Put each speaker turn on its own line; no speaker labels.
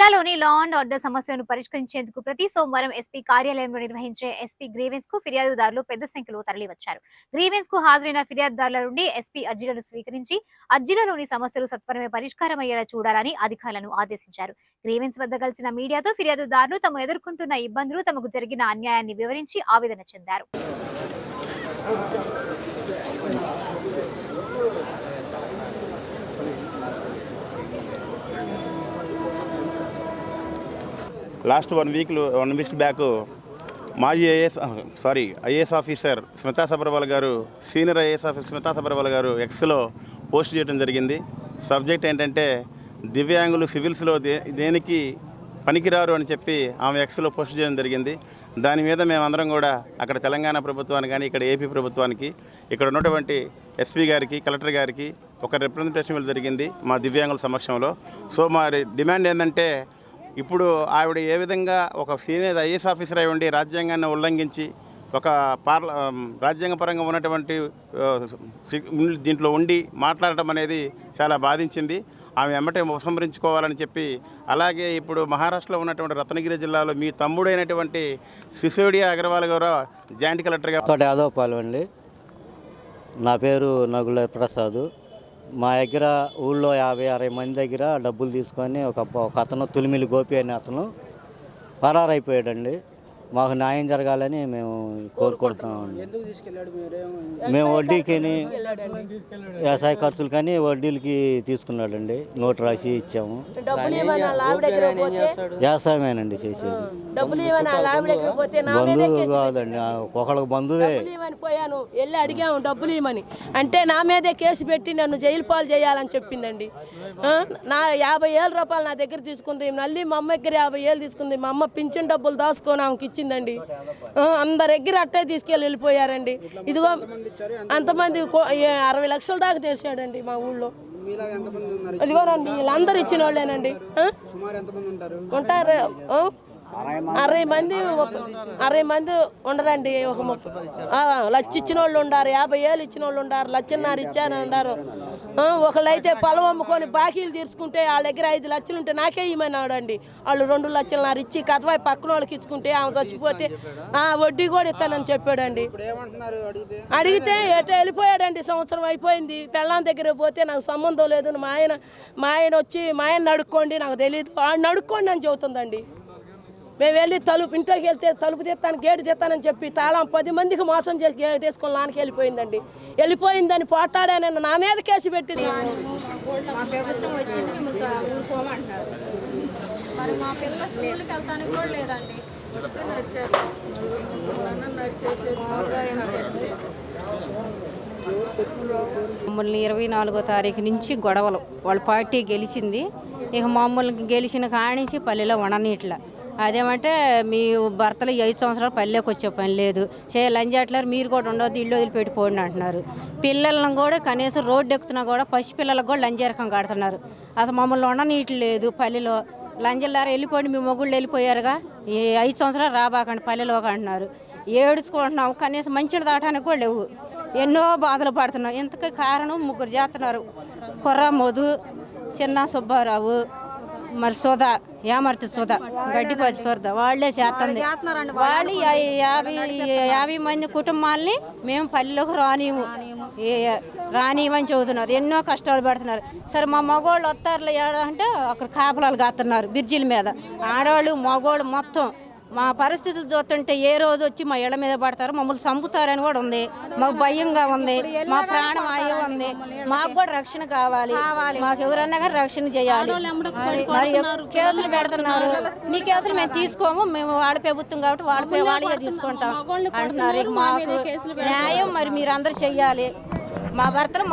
జిల్లాలోని law and order సమస్యలను పరిష్కరించేందుకు ప్రతి సోమవారం ఎస్పీ కార్యాలయంలో నిర్వహించే ఎస్పీ గ్రీవెన్స్ కు ఫిర్యాదుదారులు పెద్ద సంఖ్యలో తరలివచ్చారు. గ్రీవెన్స్ కు హాజరైన ఫిర్యాదుదారుల నుండి ఎస్పీ అర్జీలను స్వీకరించి అర్జీలలోని సమస్యలు సత్వరమే పరిష్కారమయ్యేలా చూడాలని అధికారులను ఆదేశించారు. గ్రీవెన్స్ వద్ద కలిసిన మీడియాతో ఫిర్యాదుదారులు తాము ఎదుర్కొంటున్న ఇబ్బందులు, తమకు జరిగిన అన్యాయాన్ని వివరించి ఆవేదన చెందారు.
లాస్ట్ 1 వీక్ బ్యాక్ మాజీ ఐఏఎస్ ఆఫీసర్ స్మితా సబర్వాల్ గారు, senior IAS officer Smita Sabharwal గారు ఎక్స్లో పోస్ట్ చేయడం జరిగింది. సబ్జెక్ట్ ఏంటంటే దివ్యాంగులు సివిల్స్లో దేనికి పనికిరారు అని చెప్పి ఆమె ఎక్స్లో పోస్ట్ చేయడం జరిగింది. దాని మీద మేమందరం కూడా అక్కడ తెలంగాణ ప్రభుత్వానికి కానీ ఇక్కడ ఏపీ ప్రభుత్వానికి ఇక్కడ ఉన్నటువంటి ఎస్పీ గారికి, కలెక్టర్ గారికి ఒక రిప్రజెంటేషన్ ఇవ్వడం జరిగింది మా దివ్యాంగుల సమక్షంలో. సో మా డిమాండ్ ఏంటంటే, ఇప్పుడు ఆవిడ ఏ విధంగా ఒక సీనియర్ ఐఏఎస్ ఆఫీసర్ అయి ఉండి రాజ్యాంగాన్ని ఉల్లంఘించి ఒక రాజ్యాంగపరంగా ఉన్నటువంటి దీంట్లో ఉండి మాట్లాడటం అనేది చాలా బాధించింది. ఆమె వెంబటే ఉపసంహరించుకోవాలని చెప్పి, అలాగే ఇప్పుడు మహారాష్ట్రలో ఉన్నటువంటి రత్నగిరి జిల్లాలో మీ తమ్ముడైనటువంటి సిసోడియా అగర్వాల్ గారు జాయింట్ కలెక్టర్గా
యాదవపాలెం అండి. నా పేరు నగుల ప్రసాద్. మా దగ్గర ఊళ్ళో 50-60 మంది దగ్గర డబ్బులు తీసుకొని ఒక అతను తులిమిలి గోపి అనే అతను పరారైపోయాడండి. మాకు న్యాయం జరగాలని మేము కోరుకుంటున్నామండి. మేము వడ్డీకి వ్యవసాయ ఖర్చులు కానీ వడ్డీలకి తీసుకున్నాడండి. నోటు రాసి ఇచ్చాము. వ్యవసాయమేనండి చేసేది. బంధువు కాదండి, ఒకళ్ళకి బంధువే.
పోయాను, వెళ్ళి అడిగాము డబ్బులు ఇవ్వమని. అంటే నా మీదే కేసు పెట్టి నన్ను జైలు పాలు చేయాలని చెప్పిందండి. నా 50,000 రూపాయలు నా దగ్గర తీసుకుంది. మళ్ళీ మా అమ్మ దగ్గర 50,000 తీసుకుంది. మా అమ్మ పింఛన్ డబ్బులు దాచుకొని ఆమెకి ఇచ్చిందండి. అందరి దగ్గర అట్టే వెళ్ళిపోయారండి. ఇదిగో అంతమంది 60 లక్షల దాకా తెచ్చాడండి మా ఊళ్ళో. ఇదిగోనండి వీళ్ళందరూ ఇచ్చిన వాళ్ళేనండి. ఉంటారు 60 మంది ఉండరండి. ఒక 1,00,000 ఇచ్చిన వాళ్ళు ఉండారు, 50,000 ఇచ్చిన వాళ్ళు ఉండారు, 1,00,000 ఇచ్చాను ఉండారు. ఒకళ్ళైతే పొలం అమ్ముకొని బాకీలు తీర్చుకుంటే వాళ్ళ దగ్గర 5 లక్షలు ఉంటే నాకే ఇవ్వమన్నాడండి. వాళ్ళు 2,00,000 ఇచ్చి కథవాయి పక్కన వాళ్ళకి ఇచ్చుకుంటే ఆమె చచ్చిపోతే వడ్డీ కూడా ఇస్తానని చెప్పాడండి. అడిగితే ఎటో వెళ్ళిపోయాడండి. సంవత్సరం అయిపోయింది. పెళ్ళాం దగ్గర పోతే నాకు సంబంధం లేదు, మా ఆయన వచ్చి మా ఆయన అడుక్కోండి, నాకు తెలియదు, వాడిని అడుక్కోండి అని చెబుతుందండి. మేము వెళ్ళి ఇంట్లోకి వెళ్తే తలుపు తెస్తాను, గేటు తెస్తానని చెప్పి తాళం 10 మందికి మోసం చేసి గేటు వేసుకొని నాన్నకి వెళ్ళిపోయిందండి. వెళ్ళిపోయిందని పోట్లాడానని నా మీద కేసు పెట్టింది.
మా పిల్లల స్కూల్కి వెళ్తానికి కూడా లేదండి.
మమ్మల్ని 24వ తారీఖు నుంచి గొడవలు. వాళ్ళ పార్టీ గెలిచింది. ఇక మమ్మల్ని గెలిచిన కానించి పల్లెలో ఉండనీట్లా. అదేమంటే మీ భర్తలు 5 సంవత్సరాలు పల్లెకి వచ్చే పని లేదు, లంజాట్లారు, మీరు కూడా ఉండవద్దు, ఇల్లు వదిలిపెట్టిపోండి అంటున్నారు. పిల్లలను కూడా కనీసం రోడ్డు ఎక్కుతున్నా కూడా పసిపిల్లలకు కూడా లంజరకం కడుతున్నారు. అసలు మమ్మల్ని ఉండనీయట్లేదు పల్లెలో. లంజలారా వెళ్ళిపోండి, మీ మొగుళ్ళు వెళ్ళిపోయారుగా, ఈ 5 సంవత్సరాలు రాబాకండి పల్లెలోకి అంటున్నారు. ఏడుచుకుంటున్నాం, కనీసం మంచిని దాటానికి కూడా లేవు. ఎన్నో బాధలు పడుతున్నాం. ఇంతకు కారణం 3 చేస్తున్నారు. కొర్ర మధు, చిన్న సుబ్బారావు, మరి సుధా, యామర్తి సుధా, గడ్డిపతి సుధా, వాళ్ళే చేస్తుంది. వాళ్ళు 50 మంది కుటుంబాలని మేము పల్లెలకు రానివని చెబుతున్నారు. ఎన్నో కష్టాలు పడుతున్నారు. సరే మా మగవాళ్ళు వస్తారులే అంటే అక్కడ కాపలాలు కాస్తున్నారు బ్రిడ్జిల మీద. ఆడవాళ్ళు మగవాళ్ళు మొత్తం మా పరిస్థితులు చూస్తుంటే ఏ రోజు వచ్చి మా ఇళ్ళ మీద పడతారు, మమ్మల్ని చంపుతారని కూడా ఉంది. మాకు భయంగా ఉంది, మా ప్రాణం ఆయం ఉంది. మాకు కూడా రక్షణ కావాలి. మాకు ఎవరన్నా కానీ రక్షణ చేయాలి. మరి కేసులు పెడుతున్నారు. మీ కేసులు మేము తీసుకోము, మేము వాళ్ళ ప్రభుత్వం కాబట్టి వాళ్ళే తీసుకుంటాం అంటున్నారు. మాకు న్యాయం మరి మీరు అందరూ చెయ్యాలి. మా భర్తలు